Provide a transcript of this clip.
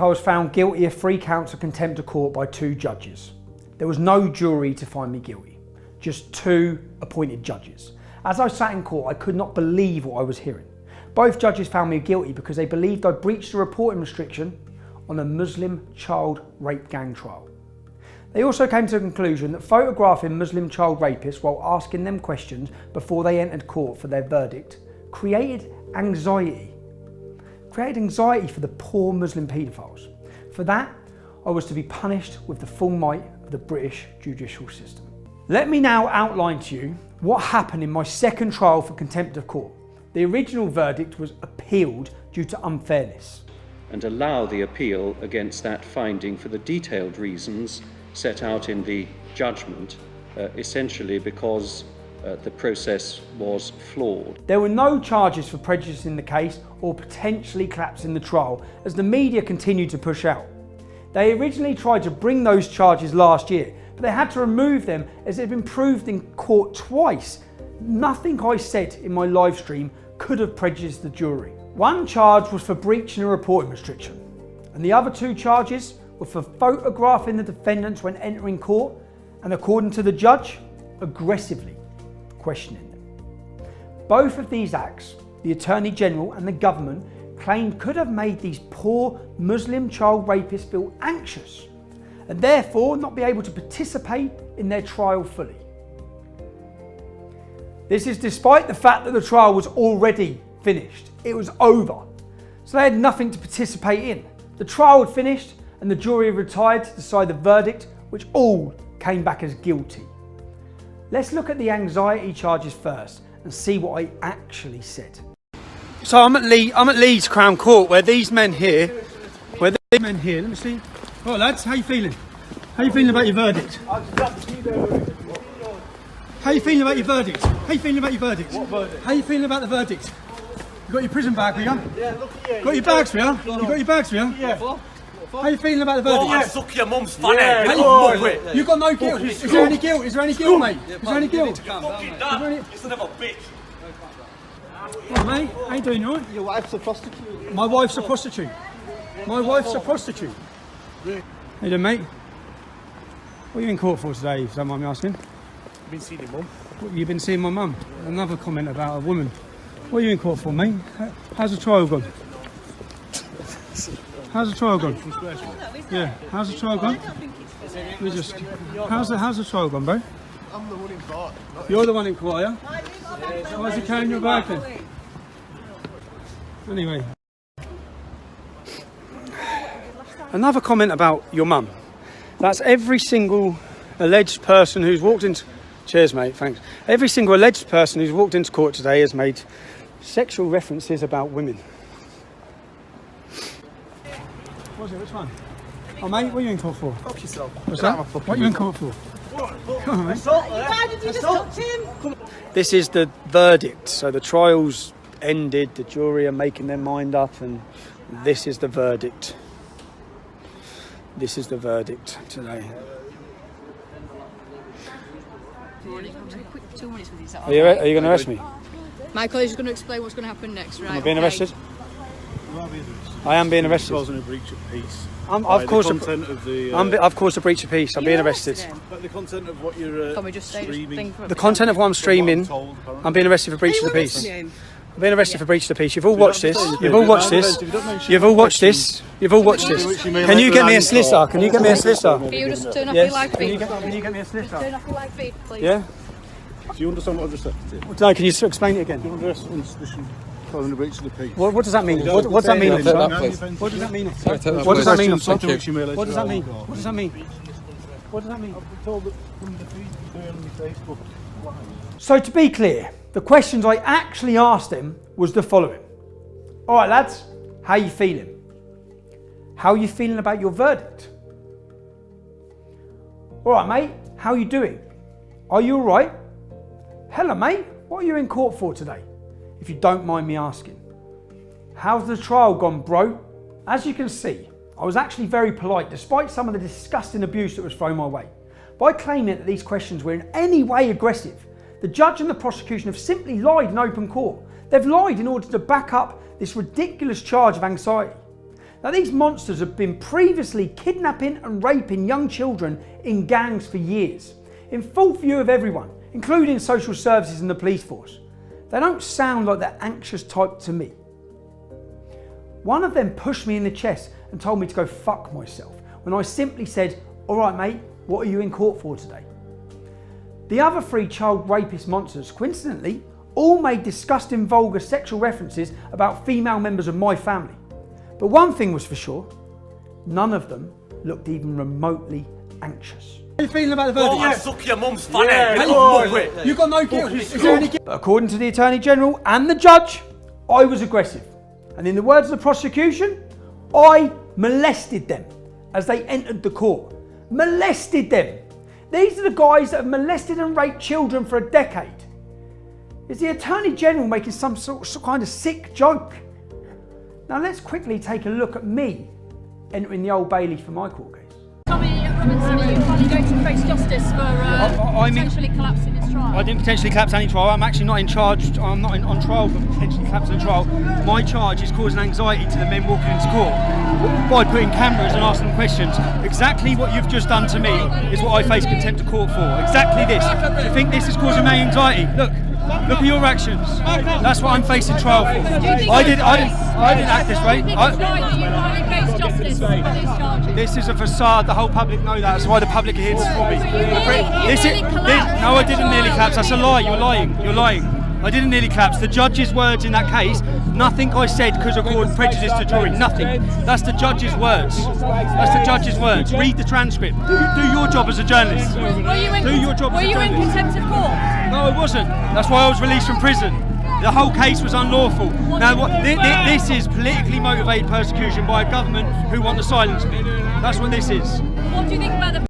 I was found guilty of 3 counts of contempt of court by 2 judges. There was no jury to find me guilty, just 2 appointed judges. As I sat in court, I could not believe what I was hearing. Both judges found me guilty because they believed I breached the reporting restriction on a Muslim child rape gang trial. They also came to the conclusion that photographing Muslim child rapists while asking them questions before they entered court for their verdict created anxiety for the poor Muslim paedophiles. For that, I was to be punished with the full might of the British judicial system. Let me now outline to you what happened in my second trial for contempt of court. The original verdict was appealed due to unfairness. And allow the appeal against that finding for the detailed reasons set out in the judgment, essentially because the process was flawed. There were no charges for prejudicing the case or potentially collapsing the trial, as the media continued to push out. They originally tried to bring those charges last year, but they had to remove them as it had been proved in court twice. Nothing I said in my live stream could have prejudiced the jury. One charge was for breaching a reporting restriction, and the other 2 charges were for photographing the defendants when entering court and, according to the judge, aggressively questioning them. Both of these acts, the Attorney General and the government claimed could have made these poor Muslim child rapists feel anxious and therefore not be able to participate in their trial fully. This is despite the fact that the trial was already finished. It was over, so they had nothing to participate in. The trial had finished and the jury had retired to decide the verdict, which all came back as guilty. Let's look at the anxiety charges first and see what I actually said. So I'm at Leeds Crown Court, where these men here, let me see. Oh lads, how you feeling? How you feeling about your verdict? How you feeling about your verdict? How you feeling about your verdict? What verdict? How you feeling about the verdict? You got your prison bag for you? Yeah, look at you. Got your bags for you? You got your bags for you? Yeah. How you feeling about the verdict? Oh, I suck your mum's funny. Yeah, you got no guilt. Is there any guilt? Is there any guilt, mate? Is there any guilt? Fucking dad, you son of a bitch. What, mate? How you doing, you alright? Your wife's a prostitute. My wife's a prostitute. My wife's a prostitute. How you doing, mate? What are you in court for today, if you don't mind me asking? I've been seeing your mum. What, you've been seeing my mum? Another comment about a woman. What are you in court for, mate? How's the trial gone? How's the trial gone? Yeah, how's the trial gone? We just. How's the trial gone, bro? I'm the one in court. You're the one in court, yeah? Why is he carrying your bag then? Anyway. Another comment about your mum. That's every single alleged person who's walked into... Cheers, mate, thanks. Every single alleged person who's walked into court today has made sexual references about women. What was it? Which one? Oh, mate, what are you in court for? Fuck yourself. What's that? What are you in court for? Come on, mate. Why did you just touch him? This is the verdict. So the trial's ended, the jury are making their mind up, and this is the verdict. This is the verdict today. Quick 2 minutes with you. Are you going to arrest me? Michael is going to explain what's going to happen next, right? Am I being arrested? I am being arrested. Causing a breach of peace. I've caused a breach of peace. I'm being arrested. But the content of what you're Can we just say streaming. The content of what I'm streaming, I'm being arrested for breach of the peace. I'm being arrested for breach of the peace. You've all watched this. You've all watched this. You've all watched this. You've all watched this. Can you get me a solicitor? Can you get me a solicitor? Can you just turn off your live Can feed? you get me a solicitor? Turn off your live feed, please. Yeah? Do you understand what I've just said to you? No, can you explain it again? Do you understand suspicion causing a breach of the peace? What does that mean? What does that mean, officer? What does that mean, officer? What does that mean, officer? What does that mean? What does that mean? What does that mean? I've been told that from the feed you're doing on your Facebook. So to be clear, the questions I actually asked him was the following. All right, lads, how you feeling? How are you feeling about your verdict? All right, mate, how are you doing? Are you all right? Hello, mate, what are you in court for today? If you don't mind me asking. How's the trial gone, bro? As you can see, I was actually very polite despite some of the disgusting abuse that was thrown my way. By claiming that these questions were in any way aggressive, the judge and the prosecution have simply lied in open court. They've lied in order to back up this ridiculous charge of anxiety. Now, these monsters have been previously kidnapping and raping young children in gangs for years, in full view of everyone, including social services and the police force. They don't sound like the anxious type to me. One of them pushed me in the chest and told me to go fuck myself, when I simply said, "All right, mate, what are you in court for today?" The other 3 child rapist monsters, coincidentally, all made disgusting, vulgar sexual references about female members of my family. But one thing was for sure, none of them looked even remotely anxious. How are you feeling about the verdict? Oh, I suck your mum's fanny. You've got no guilt. Is there any guilt? But according to the Attorney General and the judge, I was aggressive. And in the words of the prosecution, I molested them as they entered the court. Molested them. These are the guys that have molested and raped children for a decade. Is the Attorney General making some kind of sick joke? Now let's quickly take a look at me entering the Old Bailey for my court case. Tommy Robinson, are you finally going to face justice for potentially collapsing his trial? I didn't potentially collapse any trial. I'm actually not in charge. I'm not on trial for potentially collapsing a trial. My charge is causing anxiety to the men walking into court by putting cameras and asking them questions. Exactly what you've just done to me is what I face contempt of court for. Exactly this. Do you think this is causing me anxiety? Look at your actions. That's what I'm facing trial for. I didn't act this way. Do you think it's right that you finally face justice for these charges? This is a facade. The whole public know that. That's why the public are here to support me. No, I didn't nearly collapse. That's a lie. You're lying. I didn't nearly collapse. The judge's words in that case, nothing I said could have caused prejudice to jury. Nothing. That's the judge's words. Read the transcript. Do your job as a journalist. Were you in contempt of court? No, I wasn't. That's why I was released from prison. The whole case was unlawful. This is politically motivated persecution by a government who want to silence me. That's what this is. What do you think about the